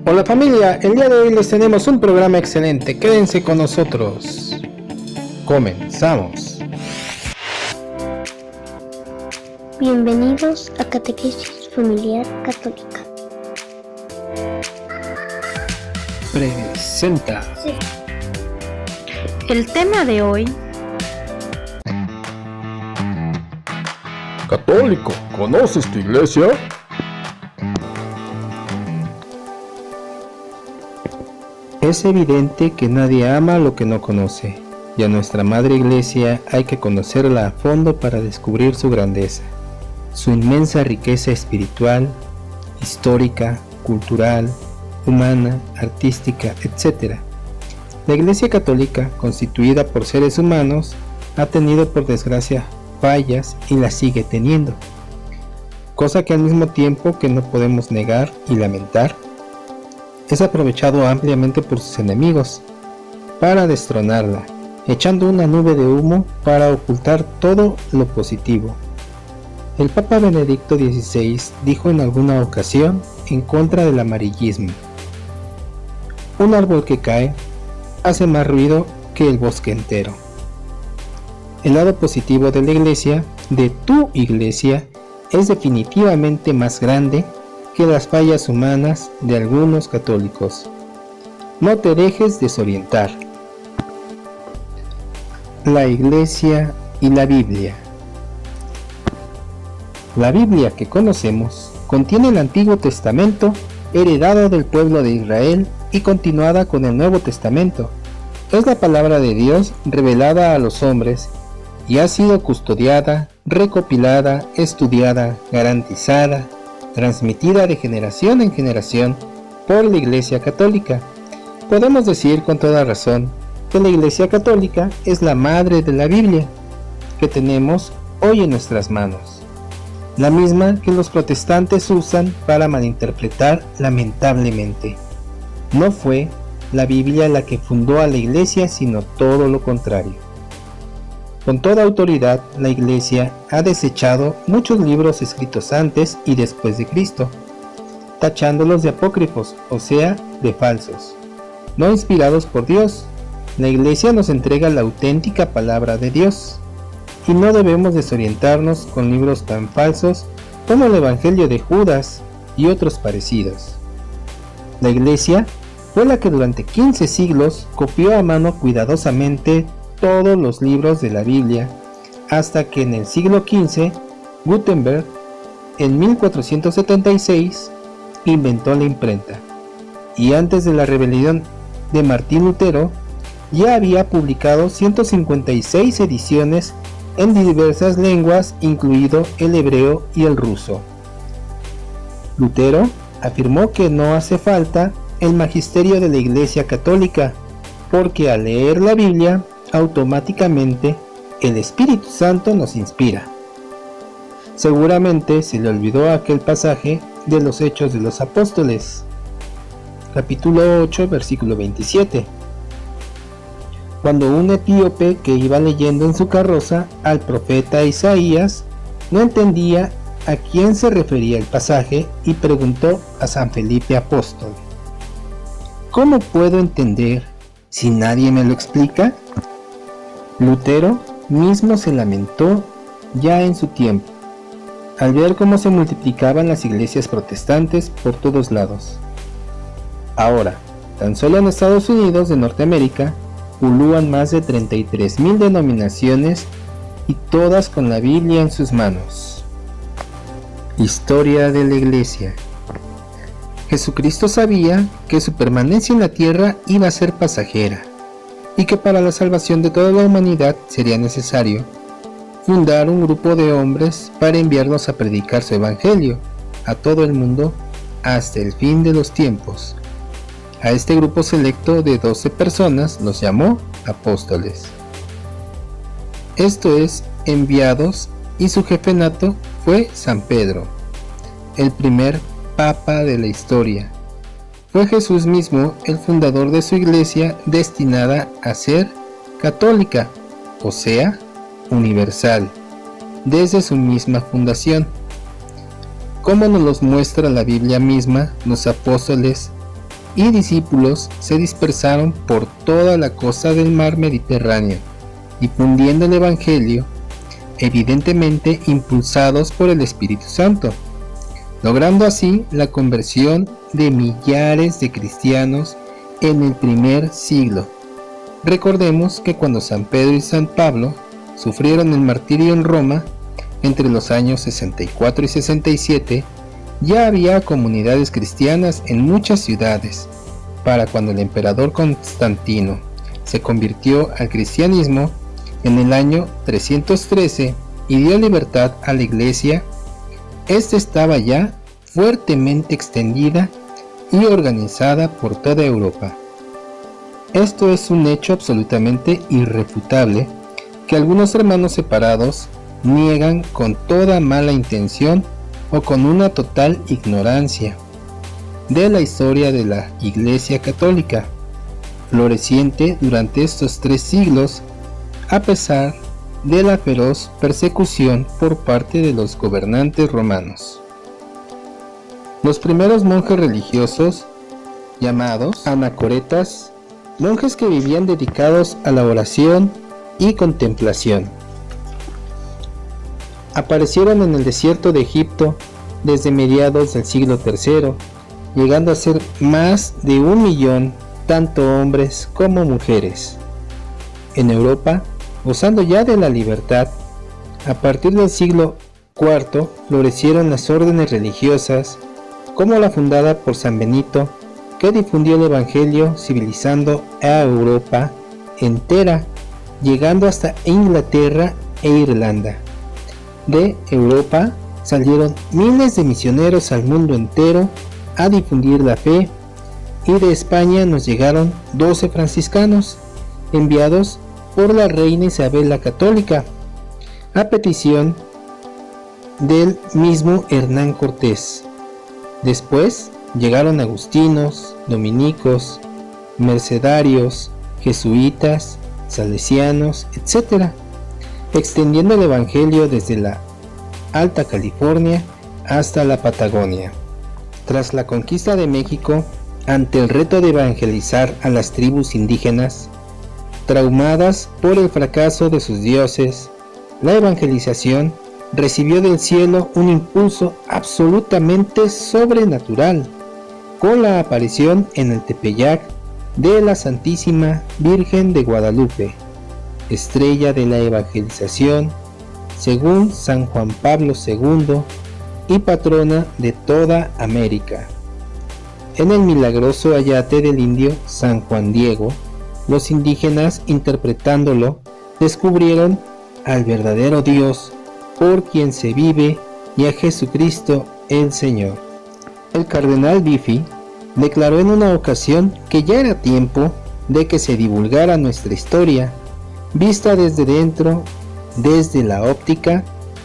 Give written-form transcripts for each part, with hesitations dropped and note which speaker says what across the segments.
Speaker 1: Hola familia, el día de hoy les tenemos un programa excelente, quédense con nosotros. Comenzamos.
Speaker 2: Bienvenidos a Catequesis Familiar Católica.
Speaker 1: Presenta.
Speaker 2: El tema de hoy:
Speaker 1: Católico, ¿conoces tu iglesia? Es evidente que nadie ama lo que no conoce, y a nuestra Madre Iglesia hay que conocerla a fondo para descubrir su grandeza, su inmensa riqueza espiritual, histórica, cultural, humana, artística, etc. La Iglesia Católica, constituida por seres humanos, ha tenido por desgracia fallas y las sigue teniendo, cosa que al mismo tiempo que no podemos negar y lamentar, es aprovechado ampliamente por sus enemigos para destronarla, echando una nube de humo para ocultar todo lo positivo. El Papa Benedicto XVI dijo en alguna ocasión en contra del amarillismo: un árbol que cae hace más ruido que el bosque entero. El lado positivo de la iglesia, de tu iglesia, es definitivamente más grande que las fallas humanas de algunos católicos. No te dejes desorientar. La Iglesia y la Biblia. La Biblia que conocemos contiene el Antiguo Testamento heredado del pueblo de Israel y continuada con el Nuevo Testamento. Es la palabra de Dios revelada a los hombres y ha sido custodiada, recopilada, estudiada, garantizada, transmitida de generación en generación por la Iglesia Católica. Podemos decir con toda razón que la Iglesia Católica es la madre de la Biblia que tenemos hoy en nuestras manos, la misma que los protestantes usan para malinterpretar lamentablemente. No fue la Biblia la que fundó a la Iglesia, sino todo lo contrario. Con toda autoridad, la Iglesia ha desechado muchos libros escritos antes y después de Cristo, tachándolos de apócrifos, o sea, de falsos, no inspirados por Dios. La Iglesia nos entrega la auténtica palabra de Dios, y no debemos desorientarnos con libros tan falsos como el Evangelio de Judas y otros parecidos. La Iglesia fue la que durante 15 siglos copió a mano cuidadosamente todos los libros de la Biblia, hasta que en el siglo XV, Gutenberg, en 1476, inventó la imprenta, y antes de la rebelión de Martín Lutero, ya había publicado 156 ediciones en diversas lenguas, incluido el hebreo y el ruso. Lutero afirmó que no hace falta el magisterio de la Iglesia Católica, porque al leer la Biblia, automáticamente el Espíritu Santo nos inspira. Seguramente se le olvidó aquel pasaje de los Hechos de los Apóstoles, capítulo 8, versículo 27, cuando un etíope que iba leyendo en su carroza al profeta Isaías no entendía a quién se refería el pasaje y preguntó a San Felipe Apóstol: ¿cómo puedo entender si nadie me lo explica? Lutero mismo se lamentó ya en su tiempo, al ver cómo se multiplicaban las iglesias protestantes por todos lados. Ahora, tan solo en Estados Unidos de Norteamérica, pulúan más de 33,000 denominaciones y todas con la Biblia en sus manos. Historia de la Iglesia. Jesucristo sabía que su permanencia en la tierra iba a ser pasajera, y que para la salvación de toda la humanidad sería necesario fundar un grupo de hombres para enviarlos a predicar su evangelio a todo el mundo hasta el fin de los tiempos. A este grupo selecto de 12 personas los llamó apóstoles, esto es, enviados, y su jefe nato fue San Pedro, el primer papa de la historia. Fue Jesús mismo el fundador de su iglesia, destinada a ser católica, o sea, universal, desde su misma fundación. Como nos los muestra la Biblia misma, los apóstoles y discípulos se dispersaron por toda la costa del mar Mediterráneo, difundiendo el Evangelio, evidentemente impulsados por el Espíritu Santo, logrando así la conversión de millares de cristianos en el primer siglo. Recordemos que cuando San Pedro y San Pablo sufrieron el martirio en Roma, entre los años 64 y 67, ya había comunidades cristianas en muchas ciudades. Para cuando el emperador Constantino se convirtió al cristianismo en el año 313 y dio libertad a la iglesia, esta estaba ya fuertemente extendida y organizada por toda Europa. Esto es un hecho absolutamente irrefutable que algunos hermanos separados niegan con toda mala intención o con una total ignorancia de la historia de la Iglesia Católica, floreciente durante estos 3 siglos a pesar de la feroz persecución por parte de los gobernantes romanos. Los primeros monjes religiosos, llamados anacoretas, monjes que vivían dedicados a la oración y contemplación, aparecieron en el desierto de Egipto desde mediados del siglo III, llegando a ser más de 1 millón, tanto hombres como mujeres. En Europa, gozando ya de la libertad, a partir del siglo IV florecieron las órdenes religiosas, como la fundada por San Benito, que difundió el Evangelio civilizando a Europa entera, llegando hasta Inglaterra e Irlanda. De Europa salieron miles de misioneros al mundo entero a difundir la fe, y de España nos llegaron 12 franciscanos, enviados por la reina Isabel la Católica, a petición del mismo Hernán Cortés. Después llegaron agustinos, dominicos, mercedarios, jesuitas, salesianos, etc., extendiendo el Evangelio desde la Alta California hasta la Patagonia. Tras la conquista de México, ante el reto de evangelizar a las tribus indígenas, traumadas por el fracaso de sus dioses, la evangelización recibió del cielo un impulso absolutamente sobrenatural, con la aparición en el Tepeyac de la Santísima Virgen de Guadalupe, estrella de la evangelización, según San Juan Pablo II, y patrona de toda América. En el milagroso ayate del indio San Juan Diego, los indígenas, interpretándolo, descubrieron al verdadero Dios, por quien se vive, y a Jesucristo el Señor. El cardenal Bifi declaró en una ocasión que ya era tiempo de que se divulgara nuestra historia, vista desde dentro, desde la óptica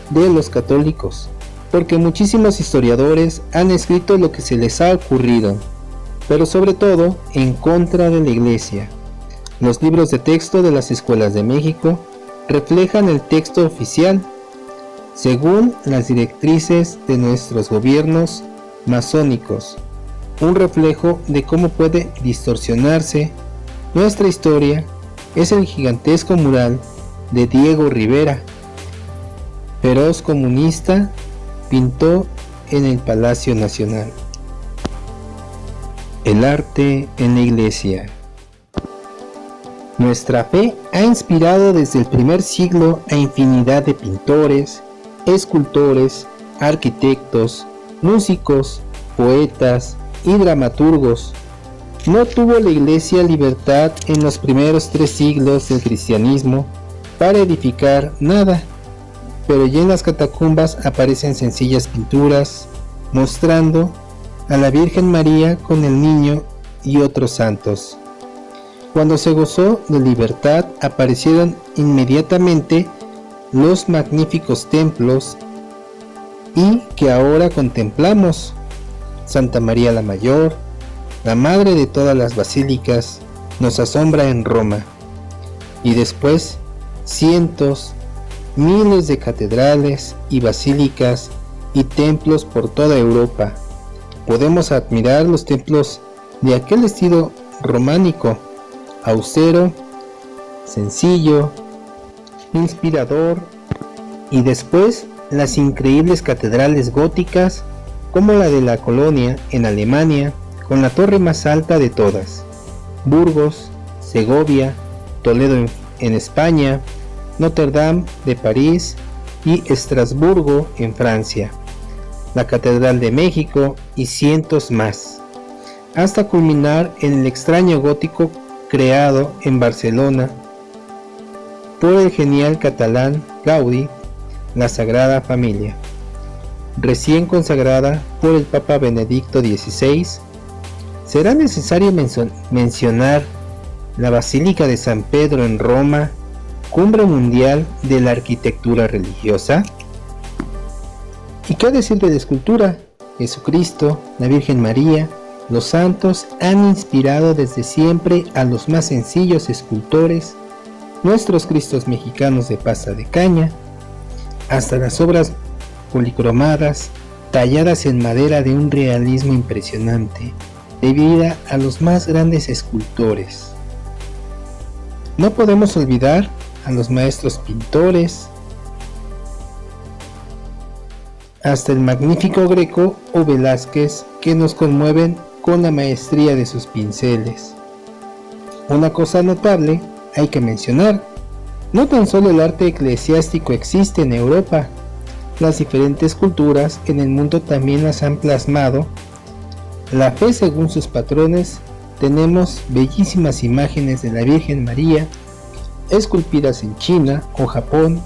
Speaker 1: de los católicos, porque muchísimos historiadores han escrito lo que se les ha ocurrido, pero sobre todo en contra de la Iglesia. Los libros de texto de las escuelas de México reflejan el texto oficial, según las directrices de nuestros gobiernos masónicos, un reflejo de cómo puede distorsionarse nuestra historia. Es el gigantesco mural de Diego Rivera, feroz comunista, pintó en el Palacio Nacional. El arte en la Iglesia. Nuestra fe ha inspirado desde el primer siglo a infinidad de pintores, escultores, arquitectos, músicos, poetas y dramaturgos. No tuvo la Iglesia libertad en los primeros 3 siglos del cristianismo para edificar nada, pero ya en las catacumbas aparecen sencillas pinturas mostrando a la Virgen María con el niño y otros santos. Cuando se gozó de libertad, aparecieron inmediatamente los magníficos templos y que ahora contemplamos: Santa María la Mayor, la madre de todas las basílicas, nos asombra en Roma, y después cientos, miles de catedrales y basílicas y templos por toda Europa. Podemos admirar los templos de aquel estilo románico, austero, sencillo, inspirador, y después las increíbles catedrales góticas como la de la Colonia en Alemania, con la torre más alta de todas, Burgos, Segovia, Toledo en España, Notre Dame de París y Estrasburgo en Francia, la Catedral de México y cientos más, hasta culminar en el extraño gótico creado en Barcelona por el genial catalán Gaudí, la Sagrada Familia, recién consagrada por el Papa Benedicto XVI. ¿Será necesario mencionar la Basílica de San Pedro en Roma, cumbre mundial de la arquitectura religiosa? ¿Y qué decir de la escultura? Jesucristo, la Virgen María, los santos han inspirado desde siempre a los más sencillos escultores, nuestros Cristos mexicanos de pasta de caña, hasta las obras policromadas, talladas en madera de un realismo impresionante, debida a los más grandes escultores. No podemos olvidar a los maestros pintores, hasta el magnífico Greco o Velázquez, que nos conmueven con la maestría de sus pinceles. Una cosa notable hay que mencionar: no tan solo el arte eclesiástico existe en Europa, las diferentes culturas en el mundo también las han plasmado la fe según sus patrones. Tenemos bellísimas imágenes de la Virgen María, esculpidas en China o Japón,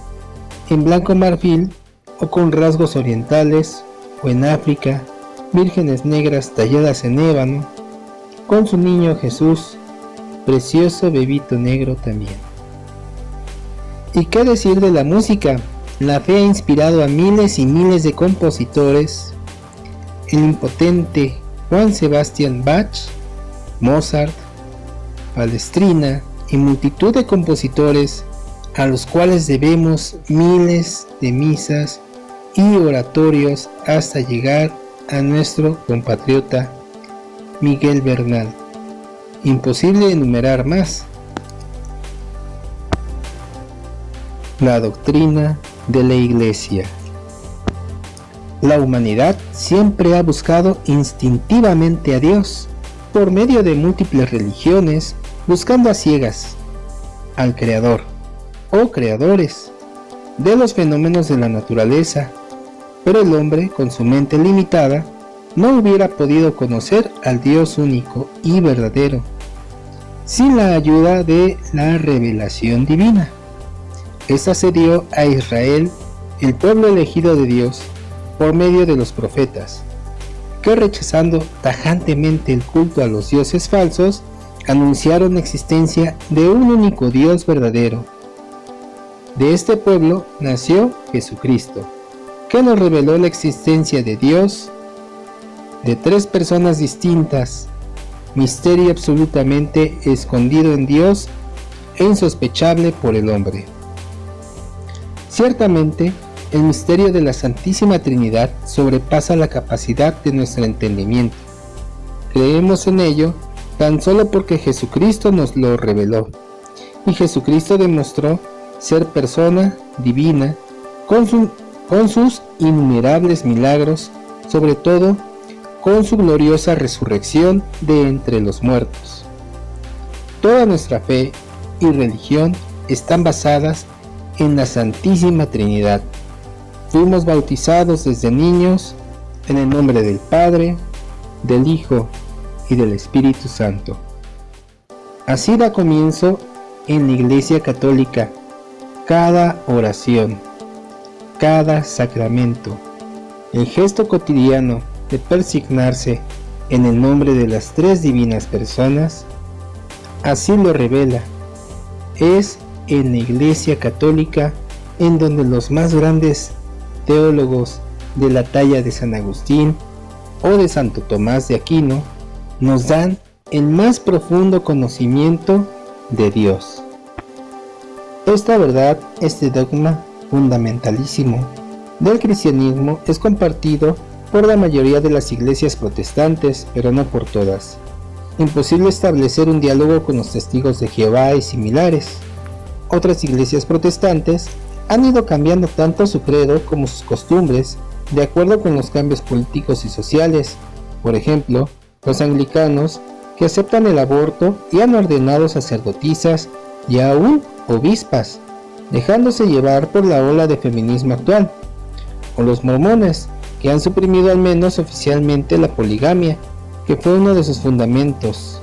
Speaker 1: en blanco marfil o con rasgos orientales, o en África, vírgenes negras talladas en ébano, con su niño Jesús, precioso bebito negro también. ¿Y qué decir de la música? La fe ha inspirado a miles y miles de compositores, el impotente Juan Sebastián Bach, Mozart, Palestrina y multitud de compositores a los cuales debemos miles de misas y oratorios hasta llegar a nuestro compatriota Miguel Bernal. Imposible enumerar más. La doctrina de la Iglesia. La humanidad siempre ha buscado instintivamente a Dios, por medio de múltiples religiones, buscando a ciegas al Creador o creadores de los fenómenos de la naturaleza, pero el hombre, con su mente limitada, no hubiera podido conocer al Dios único y verdadero sin la ayuda de la revelación divina. Esta se dio a Israel, el pueblo elegido de Dios, por medio de los profetas, que rechazando tajantemente el culto a los dioses falsos, anunciaron la existencia de un único Dios verdadero. De este pueblo nació Jesucristo, que nos reveló la existencia de Dios, de tres personas distintas, misterio absolutamente escondido en Dios e insospechable por el hombre. Ciertamente, el misterio de la Santísima Trinidad sobrepasa la capacidad de nuestro entendimiento. Creemos en ello tan solo porque Jesucristo nos lo reveló, y Jesucristo demostró ser persona divina con sus innumerables milagros, sobre todo con su gloriosa resurrección de entre los muertos. Toda nuestra fe y religión están basadas en la Santísima Trinidad. Fuimos bautizados desde niños en el nombre del Padre, del Hijo y del Espíritu Santo. Así da comienzo en la Iglesia Católica cada oración, cada sacramento, el gesto cotidiano de persignarse en el nombre de las tres divinas personas. Así lo revela. Es en la Iglesia Católica en donde los más grandes teólogos de la talla de San Agustín o de Santo Tomás de Aquino nos dan el más profundo conocimiento de Dios. Esta verdad, este dogma fundamentalísimo del cristianismo, es compartido por la mayoría de las iglesias protestantes, pero no por todas. imposible establecer un diálogo con los testigos de Jehová y similares. Otras iglesias protestantes han ido cambiando tanto su credo como sus costumbres de acuerdo con los cambios políticos y sociales. Por ejemplo, los anglicanos, que aceptan el aborto y han ordenado sacerdotisas y aún obispas, dejándose llevar por la ola de feminismo actual. O los mormones, que han suprimido al menos oficialmente la poligamia, que fue uno de sus fundamentos.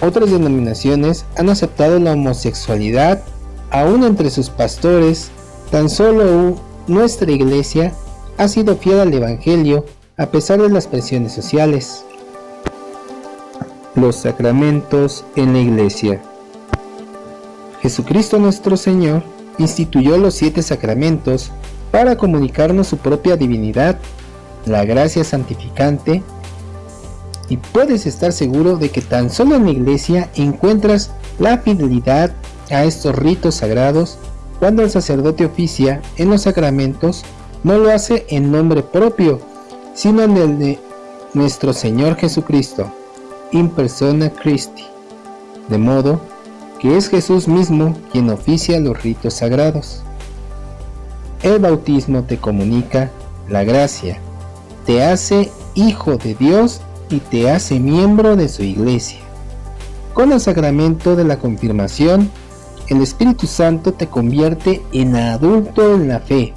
Speaker 1: Otras denominaciones han aceptado la homosexualidad aún entre sus pastores. Tan solo nuestra iglesia ha sido fiel al evangelio a pesar de las presiones sociales. Los sacramentos en la iglesia. Jesucristo nuestro Señor instituyó los 7 sacramentos para comunicarnos su propia divinidad, la gracia santificante, y puedes estar seguro de que tan solo en la iglesia encuentras la fidelidad a estos ritos sagrados. Cuando el sacerdote oficia en los sacramentos, no lo hace en nombre propio, sino en el de nuestro Señor Jesucristo, in persona Christi, de modo que es Jesús mismo quien oficia los ritos sagrados. El bautismo te comunica la gracia, te hace hijo de Dios y te hace miembro de su iglesia. Con el sacramento de la confirmación, el Espíritu Santo te convierte en adulto en la fe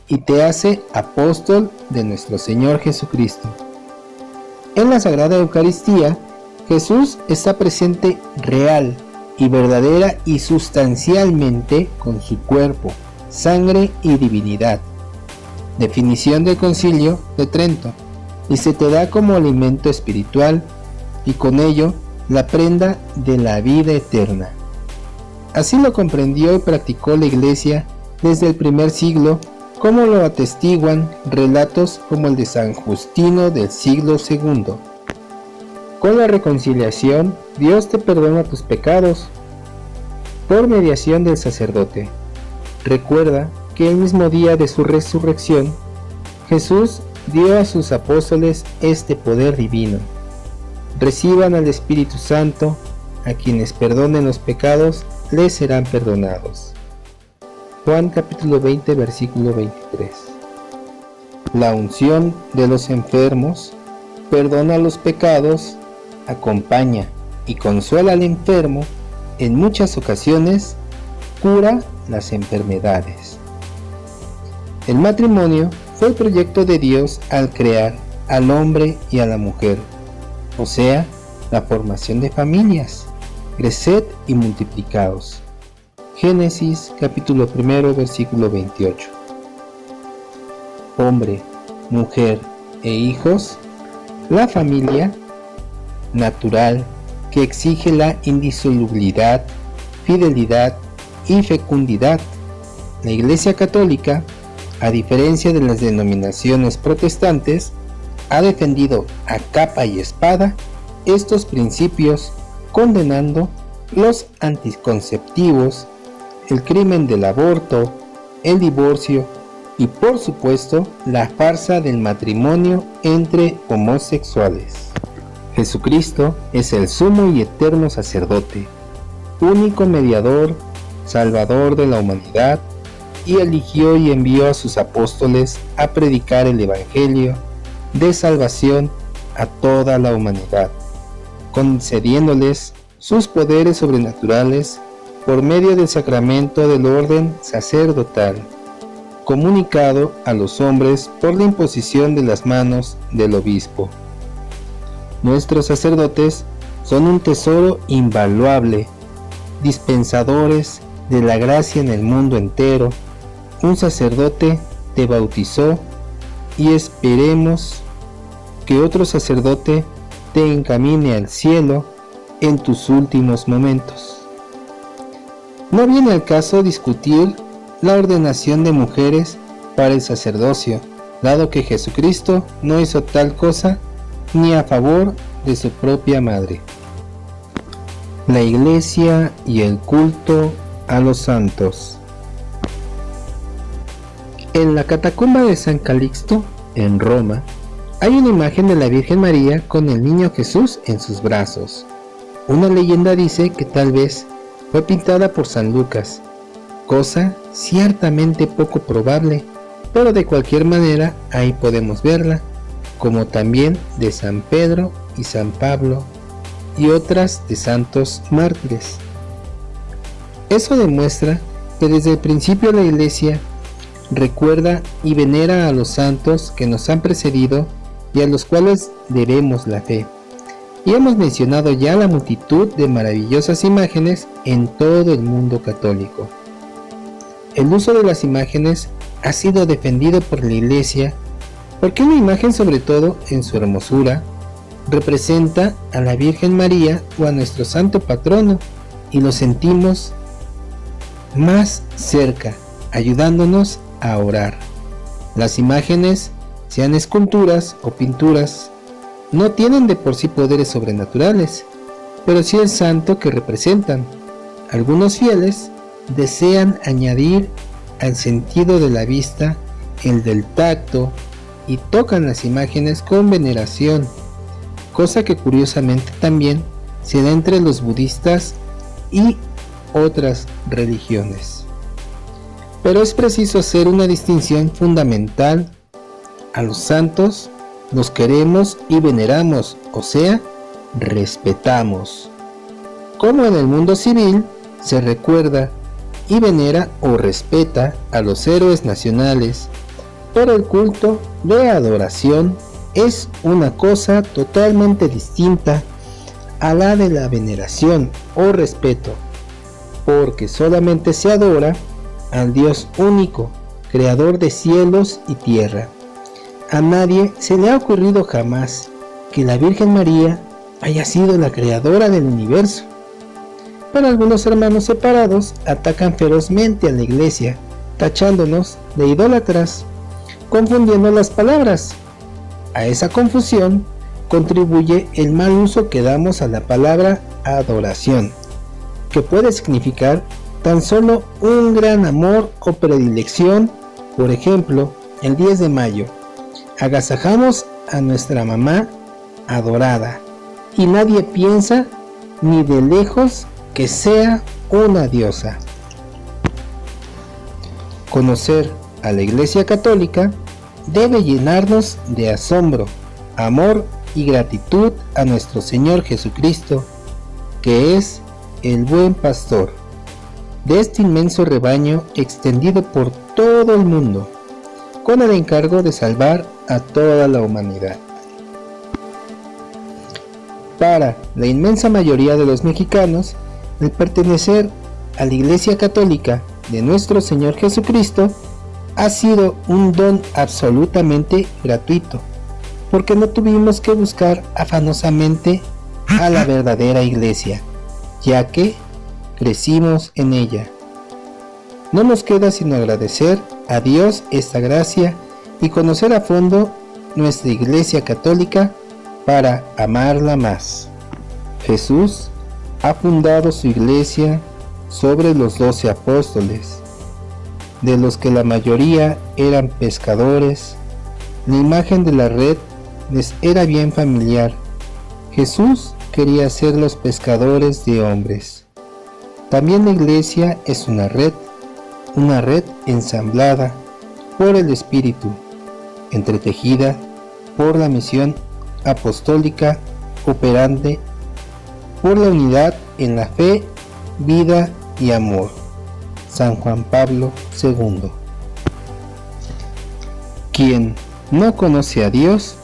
Speaker 1: y te hace apóstol de nuestro Señor Jesucristo. En la Sagrada Eucaristía, Jesús está presente real y verdadera y sustancialmente con su cuerpo, sangre y divinidad. Definición del Concilio de Trento. Y se te da como alimento espiritual y con ello la prenda de la vida eterna. Así lo comprendió y practicó la Iglesia desde el primer siglo, como lo atestiguan relatos como el de San Justino del siglo II. Con la reconciliación, Dios te perdona tus pecados por mediación del sacerdote. Recuerda que el mismo día de su resurrección, Jesús dio a sus apóstoles este poder divino. Reciban al Espíritu Santo, a quienes perdonen los pecados, les serán perdonados. Juan capítulo 20, versículo 23. La unción de los enfermos perdona los pecados, acompaña y consuela al enfermo, en muchas ocasiones cura las enfermedades. El matrimonio fue el proyecto de Dios al crear al hombre y a la mujer, o sea, la formación de familias. Creced y multiplicaos. Génesis capítulo 1, versículo 28. Hombre, mujer e hijos, la familia natural que exige la indisolubilidad, fidelidad y fecundidad. La Iglesia Católica, a diferencia de las denominaciones protestantes, ha defendido a capa y espada estos principios, condenando los anticonceptivos, el crimen del aborto, el divorcio y, por supuesto, la farsa del matrimonio entre homosexuales. Jesucristo es el sumo y eterno sacerdote, único mediador, salvador de la humanidad, y eligió y envió a sus apóstoles a predicar el evangelio de salvación a toda la humanidad, concediéndoles sus poderes sobrenaturales por medio del sacramento del orden sacerdotal, comunicado a los hombres por la imposición de las manos del obispo. Nuestros sacerdotes son un tesoro invaluable, dispensadores de la gracia en el mundo entero. Un sacerdote te bautizó y esperemos que otro sacerdote te encamine al cielo en tus últimos momentos. No viene al caso discutir la ordenación de mujeres para el sacerdocio, dado que Jesucristo no hizo tal cosa ni a favor de su propia madre. La Iglesia y el culto a los santos. En la catacumba de San Calixto, en Roma, Hay una imagen de la Virgen María con el niño Jesús en sus brazos. Una leyenda dice que tal vez fue pintada por San Lucas, cosa ciertamente poco probable, pero de cualquier manera ahí podemos verla, como también de San Pedro y San Pablo y otras de santos mártires. Eso demuestra que desde el principio la Iglesia recuerda y venera a los santos que nos han precedido y a los cuales debemos la fe. Y hemos mencionado ya la multitud de maravillosas imágenes en todo el mundo católico. El uso de las imágenes ha sido defendido por la Iglesia porque una imagen, sobre todo en su hermosura, representa a la Virgen María o a nuestro santo patrono y lo sentimos más cerca, ayudándonos a orar. Las imágenes, sean esculturas o pinturas, no tienen de por sí poderes sobrenaturales, pero sí el santo que representan. Algunos fieles desean añadir al sentido de la vista el del tacto y tocan las imágenes con veneración, cosa que curiosamente también se da entre los budistas y otras religiones. Pero es preciso hacer una distinción fundamental. A los santos los queremos y veneramos, o sea, respetamos. Como en el mundo civil se recuerda y venera o respeta a los héroes nacionales, pero el culto de adoración es una cosa totalmente distinta a la de la veneración o respeto, porque solamente se adora al Dios único, creador de cielos y tierra. A nadie se le ha ocurrido jamás que la Virgen María haya sido la creadora del universo. Pero algunos hermanos separados atacan ferozmente a la Iglesia, tachándonos de idólatras, confundiendo las palabras. A esa confusión contribuye el mal uso que damos a la palabra adoración, que puede significar tan solo un gran amor o predilección. Por ejemplo, el 10 de mayo, agasajamos a nuestra mamá adorada y nadie piensa ni de lejos que sea una diosa. Conocer a la Iglesia Católica debe llenarnos de asombro, amor y gratitud a nuestro Señor Jesucristo, que es el buen pastor de este inmenso rebaño extendido por todo el mundo, con el encargo de salvar a toda la humanidad. Para la inmensa mayoría de los mexicanos, el pertenecer a la Iglesia Católica de nuestro Señor Jesucristo ha sido un don absolutamente gratuito, porque no tuvimos que buscar afanosamente a la verdadera Iglesia, ya que crecimos en ella. No nos queda sino agradecer a Dios esta gracia y conocer a fondo nuestra Iglesia Católica para amarla más. Jesús ha fundado su Iglesia sobre los 12 apóstoles, de los que la mayoría eran pescadores. La imagen de la red les era bien familiar. Jesús quería ser los pescadores de hombres. También la Iglesia es una red ensamblada por el Espíritu, entretejida por la misión apostólica, operante por la unidad en la fe, vida y amor. San Juan Pablo II. Quien no conoce a Dios,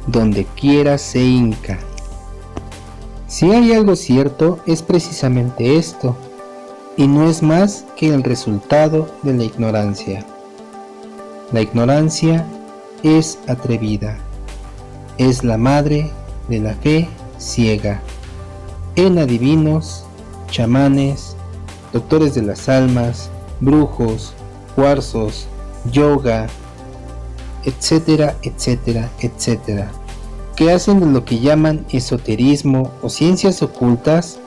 Speaker 1: donde quiera se hinca. Si hay algo cierto, es precisamente esto, y no es más que el resultado de la ignorancia. La ignorancia es atrevida, es la madre de la fe ciega. En adivinos, chamanes, doctores de las almas, brujos, cuarzos, yoga, etcétera, etcétera, etcétera, que hacen de lo que llaman esoterismo o ciencias ocultas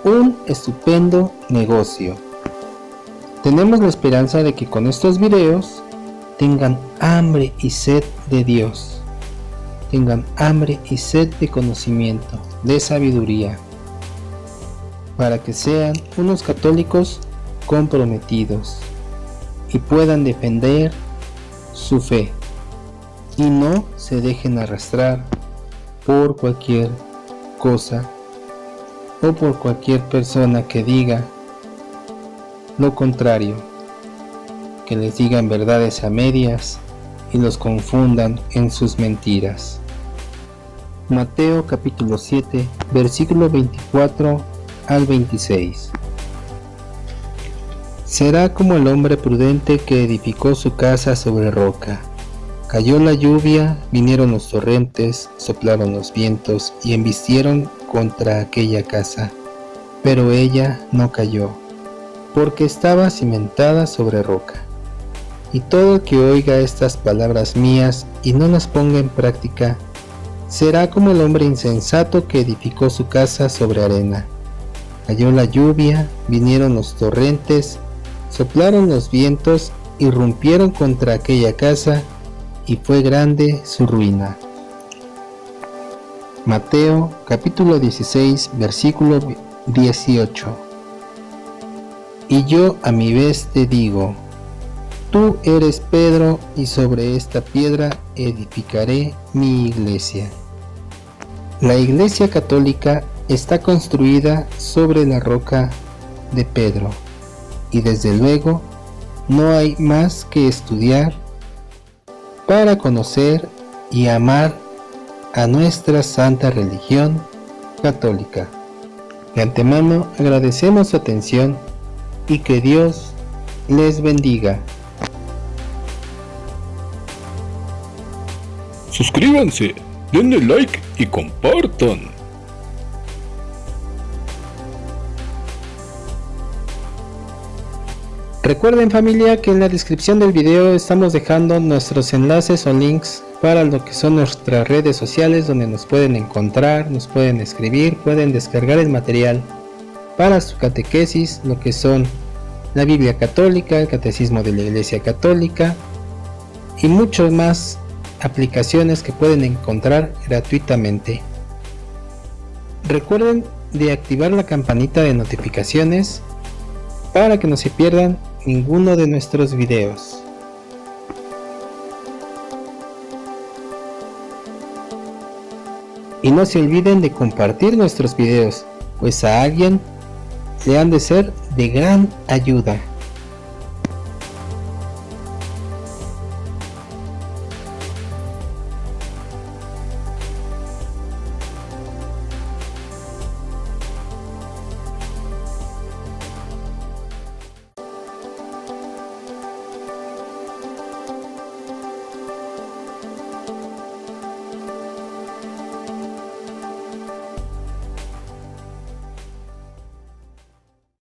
Speaker 1: un estupendo negocio. Tenemos la esperanza de que con estos videos tengan hambre y sed de Dios. tengan hambre y sed de conocimiento, de sabiduría, para que sean unos católicos comprometidos y puedan defender su fe y no se dejen arrastrar por cualquier cosa o por cualquier persona que diga lo contrario, que les digan verdades a medias y los confundan en sus mentiras. Mateo capítulo 7, versículo 24 al 26. Será como el hombre prudente que edificó su casa sobre roca. Cayó la lluvia, vinieron los torrentes, soplaron los vientos y embistieron contra aquella casa. Pero ella no cayó, porque estaba cimentada sobre roca. Y todo el que oiga estas palabras mías y no las ponga en práctica, será como el hombre insensato que edificó su casa sobre arena. Cayó la lluvia, vinieron los torrentes, soplaron los vientos y rompieron contra aquella casa, y fue grande su ruina. Mateo capítulo 16, versículo 18. Y yo a mi vez te digo, tú eres Pedro, y sobre esta piedra edificaré mi iglesia. La Iglesia Católica está construida sobre la roca de Pedro, y desde luego no hay más que estudiar para conocer y amar a nuestra santa religión católica. De antemano agradecemos su atención y que Dios les bendiga.
Speaker 3: Suscríbanse, denle like y compartan.
Speaker 1: Recuerden, familia, que en la descripción del video estamos dejando nuestros enlaces o links para lo que son nuestras redes sociales, donde nos pueden encontrar, nos pueden escribir, pueden descargar el material para su catequesis, lo que son la Biblia Católica, el Catecismo de la Iglesia Católica y muchas más aplicaciones que pueden encontrar gratuitamente. Recuerden de activar la campanita de notificaciones para que no se pierdan ninguno de nuestros videos. Y no se olviden de compartir nuestros videos, pues a alguien le han de ser de gran ayuda.